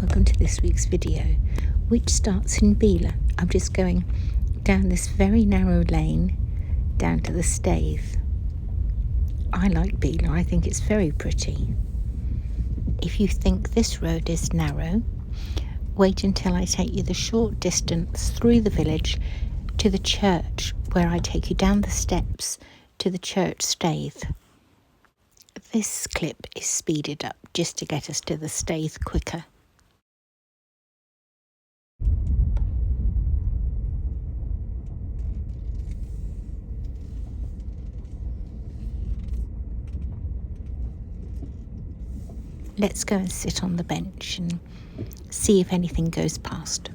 welcome to this week's video, which starts in Belaugh. I'm just going down this very narrow lane down to the Staithe. I like Belaugh, I think it's very pretty. If you think this road is narrow, wait until I take you the short distance through the village to the church, where I take you down the steps to the church Staithe. This clip is speeded up just to get us to the Staithe quicker. Let's go and sit on the bench and see if anything goes past.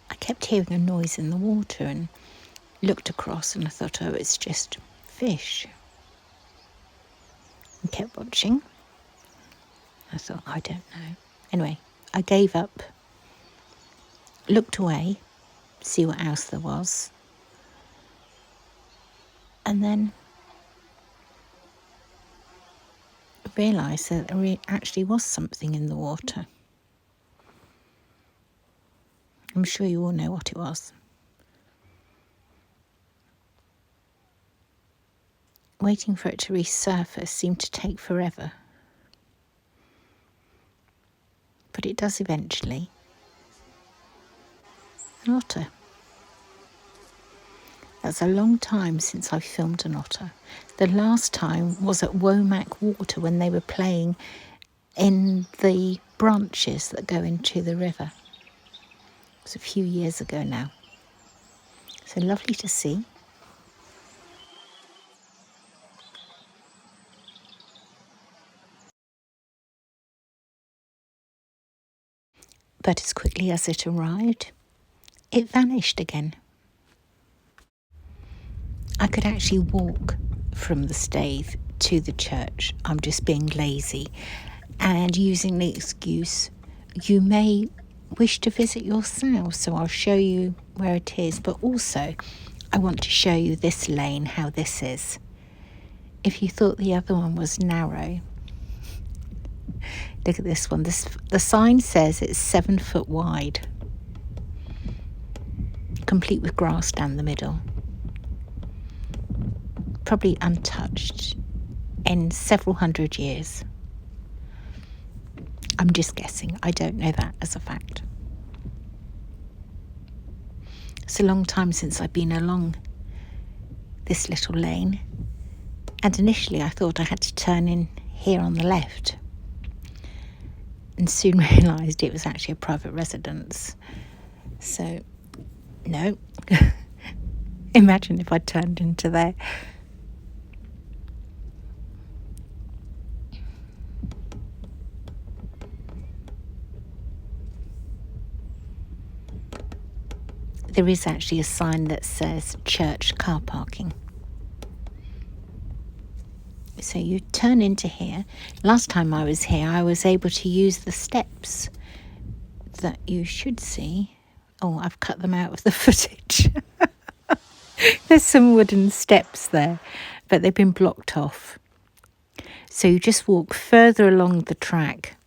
I kept hearing a noise in the water and looked across and I thought, oh, it's just fish. And kept watching. I thought, I don't know. Anyway, I gave up, looked away, see what else there was. And then realised that there actually was something in the water. I'm sure you all know what it was. Waiting for it to resurface seemed to take forever. But it does eventually. An otter. That's a long time since I've filmed an otter. The last time was at Womack Water when they were playing in the branches that go into the river. It was a few years ago now. So lovely to see. But as quickly as it arrived, it vanished again. I could actually walk from the Staithe to the church. I'm just being lazy and using the excuse, you may wish to visit yourself, so I'll show you where it is. But also, I want to show you this lane, how this is. If you thought the other one was narrow, look at this one. The sign says it's 7 foot wide, complete with grass down the middle. Probably untouched in several hundred years. I'm just guessing. I don't know that as a fact. It's a long time since I've been along this little lane. And initially I thought I had to turn in here on the left. And soon realised it was actually a private residence. So, no. Imagine if I turned into there. There is actually a sign that says church car parking. So you turn into here. Last time I was here, I was able to use the steps that you should see. Oh, I've cut them out of the footage. There's some wooden steps there, but they've been blocked off. So you just walk further along the track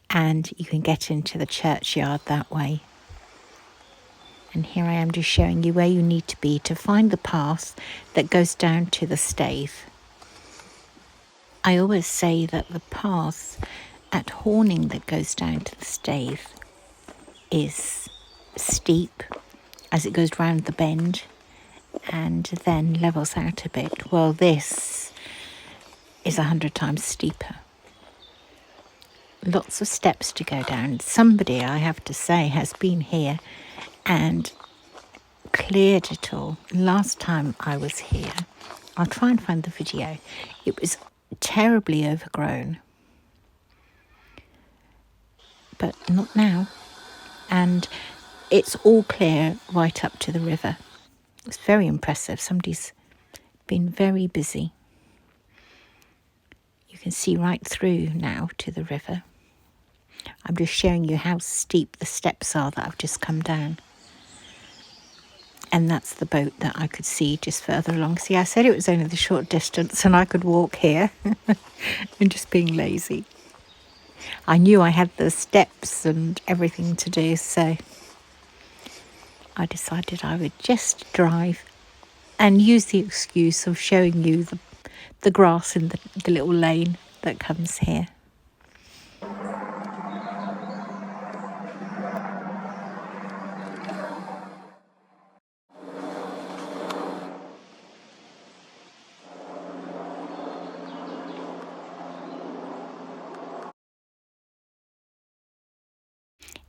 and you can get into the churchyard that way. And here I am just showing you where you need to be to find the path that goes down to the Staithe. I always say that the path at Horning that goes down to the Staithe is steep as it goes round the bend and then levels out a bit. Well, this is 100 times steeper. Lots of steps to go down. Somebody, I have to say, has been here and cleared at all. Last time I was here, I'll try and find the video, it was terribly overgrown. But not now. And it's all clear right up to the river. It's very impressive. Somebody's been very busy. You can see right through now to the river. I'm just showing you how steep the steps are that I've just come down. And that's the boat that I could see just further along. See, I said it was only the short distance and I could walk here. I'm just being lazy. I knew I had the steps and everything to do, so I decided I would just drive and use the excuse of showing you the grass in the little lane that comes here.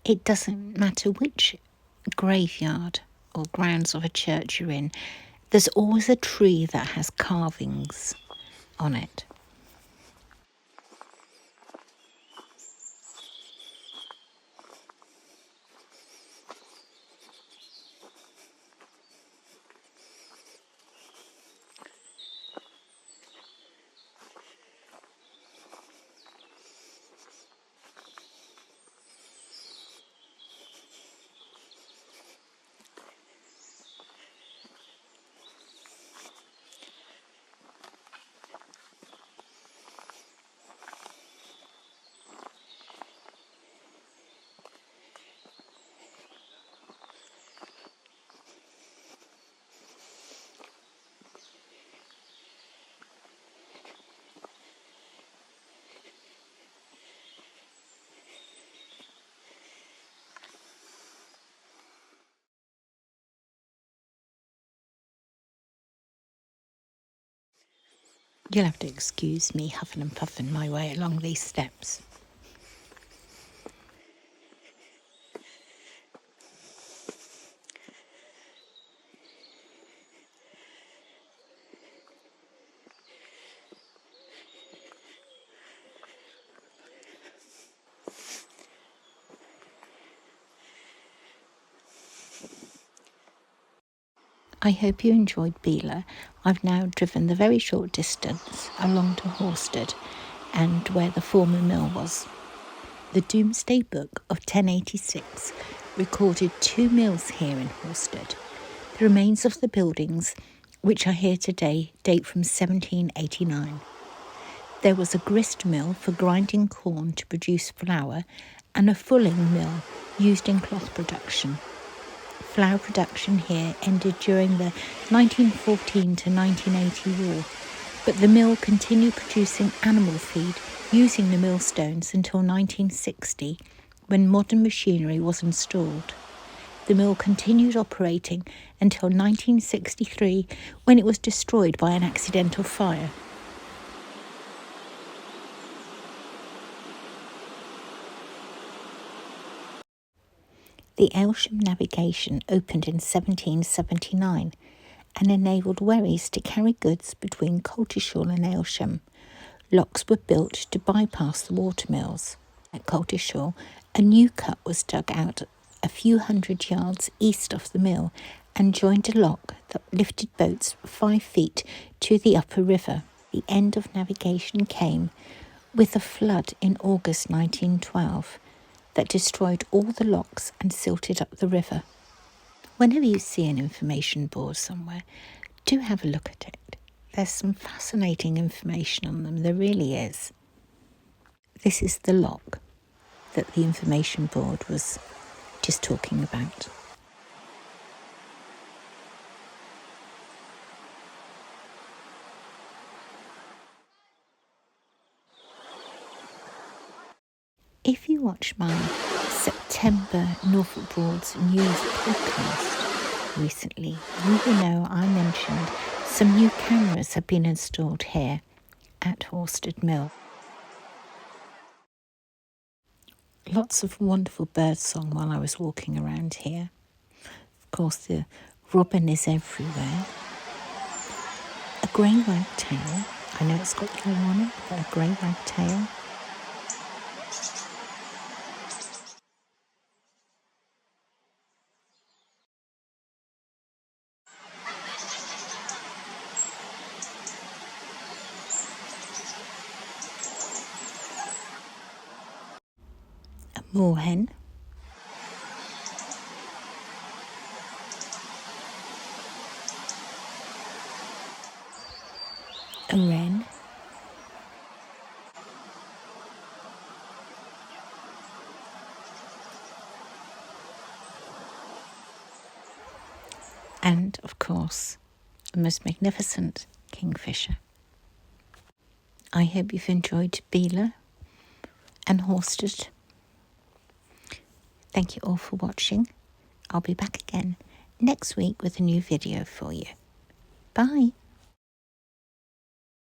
It doesn't matter which graveyard or grounds of a church you're in, there's always a tree that has carvings on it. You'll have to excuse me huffing and puffing my way along these steps. I hope you enjoyed Belaugh. I've now driven the very short distance along to Horstead and where the former mill was. The Domesday Book of 1086 recorded 2 mills here in Horstead. The remains of the buildings, which are here today, date from 1789. There was a grist mill for grinding corn to produce flour and a fulling mill used in cloth production. Flour production here ended during the 1914 to 1980 war, but the mill continued producing animal feed using the millstones until 1960, when modern machinery was installed. The mill continued operating until 1963, when it was destroyed by an accidental fire. The Aylsham navigation opened in 1779 and enabled wherries to carry goods between Coltishall and Aylsham. Locks were built to bypass the watermills. At Coltishall, a new cut was dug out a few hundred yards east of the mill and joined a lock that lifted boats 5 feet to the upper river. The end of navigation came with a flood in August 1912 that destroyed all the locks and silted up the river. Whenever you see an information board somewhere, do have a look at it. There's some fascinating information on them, there really is. This is the lock that the information board was just talking about. If you watch my September Norfolk Broads news podcast recently, you will know I mentioned some new cameras have been installed here at Horstead Mill. Lots of wonderful bird song while I was walking around here. Of course, the robin is everywhere. A grey wagtail. I know it's got yellow on it, but a grey wagtail. A moorhen. A wren. And, of course, the most magnificent kingfisher. I hope you've enjoyed Belaugh and Horstead. Thank you all for watching. I'll be back again next week with a new video for you. Bye.